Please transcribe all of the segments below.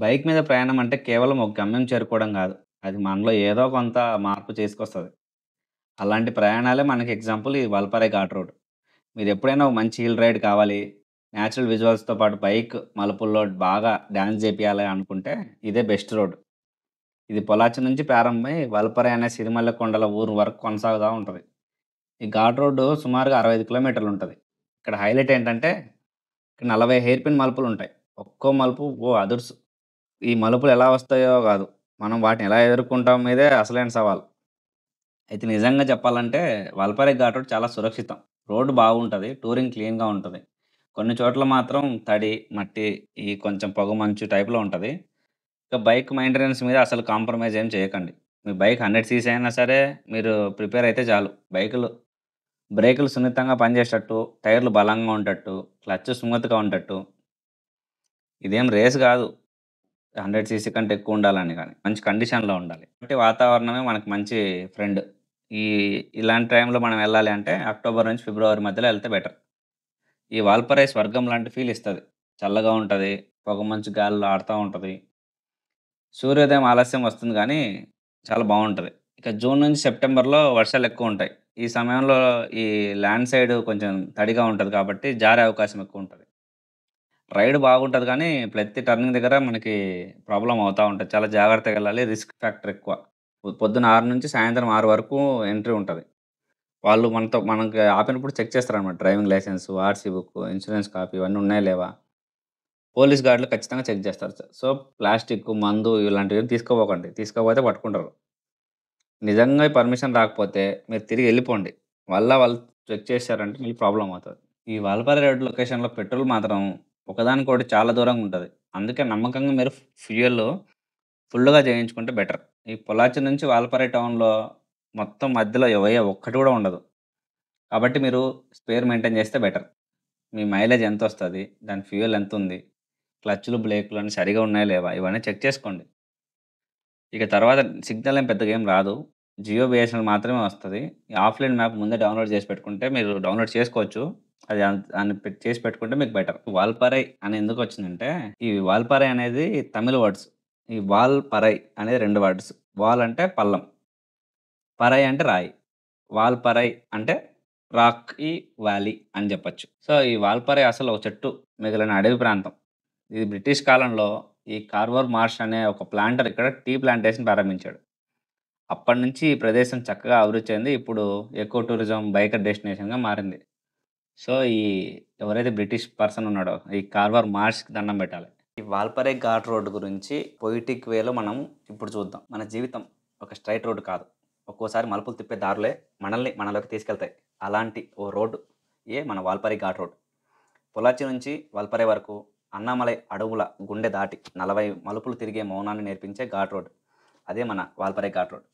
Bike మీద ప్రయాణం అంటే కేవలం ఒక గమ్యం చేరుకోవడం గాదు. అది మనలో ఏదో కొంత మార్పు చేసుకొస్తది. అలాంటి ప్రయాణాలే మనకి ఎగ్జాంపుల్ ఈ వల్పరే ఘాట్ రోడ్. మీరెప్పుడైనా ఒక మంచి హిల్ రైడ్ కావాలి, నేచురల్ విజువల్స్‌తో పాటు బైక్ మలుపుల్లో బాగా డాన్స్ జేపియాలి అనుకుంటే ఇదే బెస్ట్ రోడ్. ఇది పొలాచి నుంచి ప్రారంభమై వల్పరే అనే సిరిమల్లె కొండల ఊరు వరకు కొనసాగుతా ఉంటది. ఈ ఘాట్ రోడ్డు సుమారుగా 65 కిలోమీటర్లుంటది. ఇక్కడ హైలైట్ ఏంటంటే ఇక్కడ 40 హెయిర్ పిన్ మలుపులుంటాయి. ఒక్కో మలుపు ఓ అదుర్స్. ఈ మలుపులు ఎలా వస్తాయో గాదు. మనం వాటిని ఎలా ఎదుర్కుంటాం మీదే అసలైన సవాలు. అయితే నిజంగా చెప్పాలంటే వల్పరే ఘాట్ రోడ్ చాలా సురక్షితం. రోడ్డు బాగుంటది. టూరింగ్ క్లీన్‌గా ఉంటది. కొన్ని చోట్ల మాత్రం తడి, మట్టి, ఈ కొంచెం పొగమంచు టైప్‌లో ఉంటది. ఇక బైక్ మెయింటెనెన్స్ మీద అసలు కాంప్రమైజ్ ఏం చేయకండి. మీ బైక్ 100 సీసీ అయినా సరే మీరు ప్రిపేర్ అయితే చాలు. బ్రేకులు సున్నితంగా పనిచేసేటట్టు, టైర్‌లు బలంగా ఉండేటట్టు, క్లచ్ స్మూత్‌గా ఉండేటట్టు. ఇదేం రేస్ గాదు. 100 సీసీ కంటే ఎక్కువుండాలని గాని, మంచి కండిషన్‌లో ఉండాలి. అంటే వాతావరణమే మనకు మంచి ఫ్రెండ్. ఈ ఇలాంటి టైంలో మనం వెళ్ళాలి అంటే అక్టోబర్ నుంచి ఫిబ్రవరి మధ్యలో ఎళ్తే బెటర్. ఈ వాల్పరై స్వర్గం లాంటి ఫీల్ ఇస్తది. చల్లగా ఉంటది. పొగమంచు గాలిలో ఆడుతా ఉంటది. సూర్యోదయం ఆలస్యం వస్తుంది గానీ, చాలా బావుంటది. ఇక జూన్ నుంచి సెప్టెంబర్‌లో వర్షాలెక్కువుంటాయి. ఈ సమయంలో ఈ ల్యాండ్ సైడ్ కొంచెం తడిగా ఉంటది కాబట్టి జారే అవకాశం ఎక్కువుంటది. రైడ్ బాగుంటది గానీ, ప్రతి టర్నింగ్ దగ్గర మనకి ప్రాబ్లమ్ అవుతా ఉంటది. చాలా జాగ్రత్తగెళ్ళాలి. రిస్క్ ఫ్యాక్టర్ ఎక్కువ. పొద్దున్న 6 నుంచి సాయంత్రం 6 వరకు ఎంట్రీ ఉంటది. వాళ్ళు మనకి ఆపినప్పుడు చెక్ చేస్తారనమాట. Driving licence, RC book, insurance copy ఇవన్నీ ఉన్నాయా లేవా? పోలీస్ గార్డ్‌లు ఖచ్చితంగా చెక్ చేస్తారు. సో, ప్లాస్టిక్కు, మందు ఇలాంటివేమి తీసుకోపోకండి. తీసుకపోతే పట్టుకుంటారు. నిజంగా ఈ పర్మిషన్ రాకపోతే మీరు తిరిగి ఎళ్ళిపోండి. మళ్ళా వాళ్ళు చెక్ చేశారంటే మళ్ళీ ప్రాబ్లమ్ అవుతది. ఈ వాల్పారా రోడ్ లొకేషన్‌లో పెట్రోల్ మాత్రం ఒకదానికొకటి చాలా దూరంగా ఉంటది. అందుకే నమ్మకంగా మీరు ఫ్యూయల్ ఫుల్‌గా చేయించుకుంటే బెటర్. ఈ పొల్లాచి నుంచి వాల్పారా టౌన్‌లో మొత్తం మధ్యలో ఒక్కటి కూడా ఉండదు. కాబట్టి మీరు స్పేర్ మెయింటైన్ చేస్తే బెటర్. మీ మైలేజ్ ఎంతొస్తది? దాని ఫ్యూయల్ ఎంతుంది? క్లచ్‌లు, బ్రేకులు అన్నీ సరిగ్గా ఉన్నాయా లేవా? ఇవన్నీ చెక్ చేసుకోండి. ఇక తర్వాత సిగ్నల్ ఏం పెద్దగా ఏం రాదు. జియో బీఎస్ఎన్ఎల్ మాత్రమే వస్తది. ఈ ఆఫ్‌లైన్ మ్యాప్ ముందే డౌన్‌లోడ్ చేసి పెట్టుకుంటే మీరు డౌన్‌లోడ్ చేసుకోవచ్చు. అది దాన్ని చేసి పెట్టుకుంటే మీకు బెటర్. వాల్పరై అని ఎందుకొచ్చిందంటే, ఈ వాల్పరై అనేది తమిళ్ వర్డ్స్. ఈ వాల్పరై అనేది 2 వర్డ్స్. వాల్ అంటే పల్లం. పరై అంటే రాయి. వాల్పరై అంటే రాకీ వ్యాలీ అని చెప్పొచ్చు. సో, ఈ వాల్పరై అసలు ఒక చెట్టు మిగిలిన అడవి ప్రాంతం. ఇది బ్రిటిష్ కాలంలో ఈ కార్వర్ మార్ష్ అనే ఒక ప్లాంటర్ ఇక్కడ టీ ప్లాంటేషన్ ప్రారంభించాడు. అప్పటినుంచి ఈ ప్రదేశం చక్కగా అభివృద్ధి చెంది ఇప్పుడు ఎకో టూరిజం, బైకర్ డెస్టినేషన్‌గా మారింది. సో, ఎవరైతే బ్రిటిష్ పర్సన్ ఉన్నాడో ఈ కార్వర్ మార్ష్‌కి దండం పెట్టాలి. ఈ వాల్పరే ఘాట్ రోడ్ గురించి పొయిటిక్ వేలో మనం ఇప్పుడు చూద్దాం. మన జీవితం ఒక స్ట్రెయిట్ రోడ్ కాదు. ఒక్కోసారి మలుపులు తిప్పే దారులే మనల్ని మనలోకి తీసుకెళ్తాయి. అలాంటి ఓ రోడ్ మన వాల్పరే ఘాట్ రోడ్. పొల్లాచి నుంచి వల్పరే వరకు అన్నామలై అడవుల గుండె దాటి 40 మలుపులు తిరిగే మౌనాన్ని నేర్పించే ఘాట్ రోడ్. అదే మన వాల్పరే ఘాట్ రోడ్.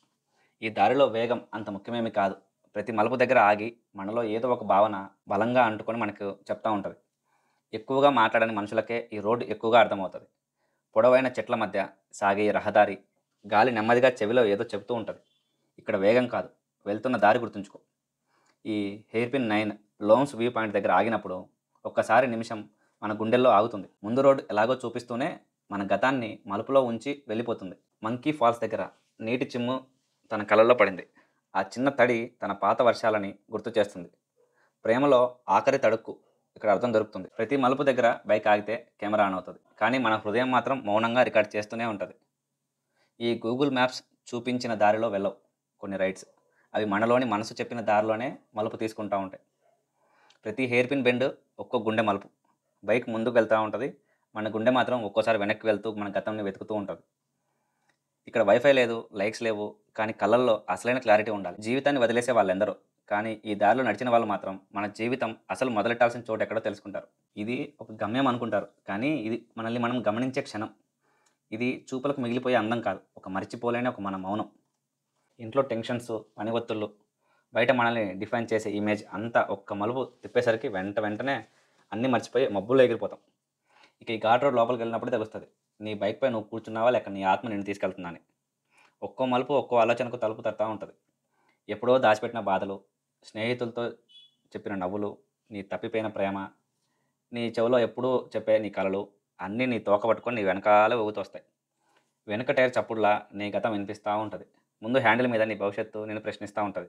ఈ దారిలో వేగం అంత ముఖ్యమేమి కాదు. ప్రతి మలుపు దగ్గర ఆగి మనలో ఏదో ఒక భావన బలంగా అంటుకొని మనకు చెప్తా ఉంటది. ఎక్కువగా మాట్లాడని మనుషులకే ఈ రోడ్ ఎక్కువగా అర్థమవుతది. పొడవైన చెట్ల మధ్య సాగే ఈ రహదారి గాలి నెమ్మదిగా చెవిలో ఏదో చెప్తూ ఉంటది. ఇక్కడ వేగం కాదు. వెళ్తున్న దారి గుర్తుంచుకో. ఈ హెయిర్ పిన్ 9 లోమ్స్ వ్యూ పాయింట్ దగ్గర ఆగినప్పుడు ఒక్కసారి నిమిషం మన గుండెల్లో ఆగుతుంది. ముందు రోడ్ ఎలాగో చూపిస్తూనే మన గతాన్ని మలుపులో ఉంచి వెళ్ళిపోతుంది. మంకీ ఫాల్స్ దగ్గర నీటి చిమ్ము తన కళ్ళల్లో పడింది. ఆ చిన్న తడి తన పాత వర్షాలని గుర్తు చేస్తుంది. ప్రేమలో ఆఖరి తడుక్కు ఇక్కడ అర్థం దొరుకుతుంది. ప్రతి మలుపు దగ్గర బైక్ ఆగితే కెమెరా ఆన్ అవుతుంది. కానీ మన హృదయం మాత్రం మౌనంగా రికార్డ్ చేస్తూనే ఉంటుంది. ఈ గూగుల్ మ్యాప్స్ చూపించిన దారిలో వెళ్ళవు కొన్ని రైడ్స్. అవి మనలోని మనసు చెప్పిన దారిలోనే మలుపు తీసుకుంటా ఉంటాయి. ప్రతి హెయిర్ పిన్ బెండ్ ఒక్కో గుండె మలుపు. బైక్ ముందుకు వెళ్తా ఉంటది. మన గుండె మాత్రం ఒక్కోసారి వెనక్కి వెళ్తూ మన గతంని వెతుకుతూ ఉంటది. ఇక్కడ వైఫై లేదు, లైక్స్ లేవు. కానీ కళ్ళల్లో అసలైన క్లారిటీ ఉండాలి. జీవితాన్ని వదిలేసే వాళ్ళెందరో. కానీ ఈ దారిలో నడిచిన వాళ్ళు మాత్రం మన జీవితం అసలు మొదలెట్టాల్సిన చోటు ఎక్కడో తెలుసుకుంటారు. ఇది ఒక గమ్యం అనుకుంటారు. కానీ ఇది మనల్ని మనం గమనించే క్షణం. ఇది చూపులకు మిగిలిపోయే అందం కాదు. ఒక మరిచిపోలేని ఒక మన మౌనం. ఇంట్లో టెన్షన్స్, పని ఒత్తిళ్ళు, బయట మనల్ని డిఫైన్ చేసే ఇమేజ్ అంతా ఒక్క మలుపు తిప్పేసరికి వెంటనే అన్నీ మర్చిపోయి మబ్బుల్లో ఎగిరిపోతాం. ఇక ఈ ఘాట్ రోడ్ లోపలికెళ్ళినప్పుడే తెలుస్తది. నీ బైక్‌పై నువ్వు కూర్చున్నావా? లేక నీ ఆత్మ నిన్ను తీసుకెళ్తుందా అని. ఒక్కో మలుపు ఒక్కో ఆలోచనకు తలుపు తడతా ఉంటది. ఎప్పుడో దాచిపెట్టిన బాధలు, స్నేహితులతో చెప్పిన నవ్వులు, నీ తప్పిపోయిన ప్రేమ, నీ చెవిలో ఎప్పుడూ చెప్పే నీ కలలు. అన్నీ నీ తోక పట్టుకొని నీ వెనకాలే ఊగుతొస్తాయి. వెనక టైర్ చప్పుడులా నీ గతం వినిపిస్తా ఉంటది. ముందు హ్యాండిల్ మీద నీ భవిష్యత్తు నిన్ను ప్రశ్నిస్తా ఉంటది.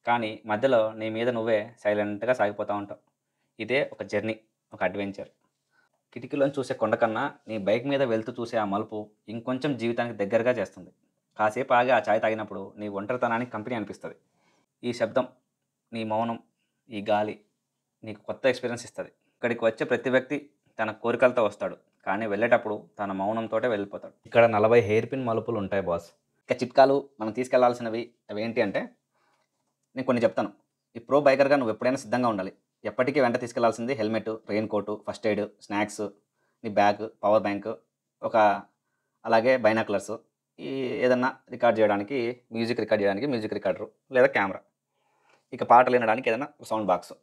కానీ మధ్యలో నీ మీద నువ్వే సైలెంట్‌గా సాగిపోతా ఉంటావు. ఇదే ఒక జర్నీ, ఒక అడ్వెంచర్. కిటికీలోంచి చూసే కొండ కన్నా నీ బైక్ మీద వెళ్తూ చూసే ఆ మలుపు ఇంకొంచెం జీవితానికి దగ్గరగా చేస్తుంది. కాసేపు ఆగి ఆ చాయ్ తాగినప్పుడు నీ ఒంటరితనానికి కంపెనీ అనిపిస్తది. ఈ శబ్దం, నీ మౌనం, ఈ గాలి నీకు కొత్త ఎక్స్‌పీరియన్స్ ఇస్తది. ఇక్కడికి వచ్చే ప్రతి వ్యక్తి తన కోరికలతో వస్తాడు. కానీ వెళ్ళేటప్పుడు తన మౌనంతోటే వెళ్ళిపోతాడు. ఇక్కడ 40 హెయిర్ పిన్ మలుపులుంటాయి బాస్. ఇక చిట్కాలు మనం తీసుకెళ్లాల్సినవి అవేంటి అంటే, నేను కొన్ని చెప్తాను. ఈ ప్రో బైకర్‌గా నువ్వెప్పుడైనా సిద్ధంగా ఉండాలి. ఎప్పటికీ వెంట తీసుకెళ్లాల్సింది helmet, raincoat, first aid, snacks, నీ బ్యాగ్, పవర్ బ్యాంక్, ఒక అలాగే బైనాక్యులర్స్. ఈ ఏదన్నా రికార్డ్ చేయడానికి, మ్యూజిక్ రికార్డ్ చేయడానికి మ్యూజిక్ రికార్డరు లేదా కెమెరా. ఇక పాటలు వినడానికి ఏదైనా సౌండ్ బాక్స్.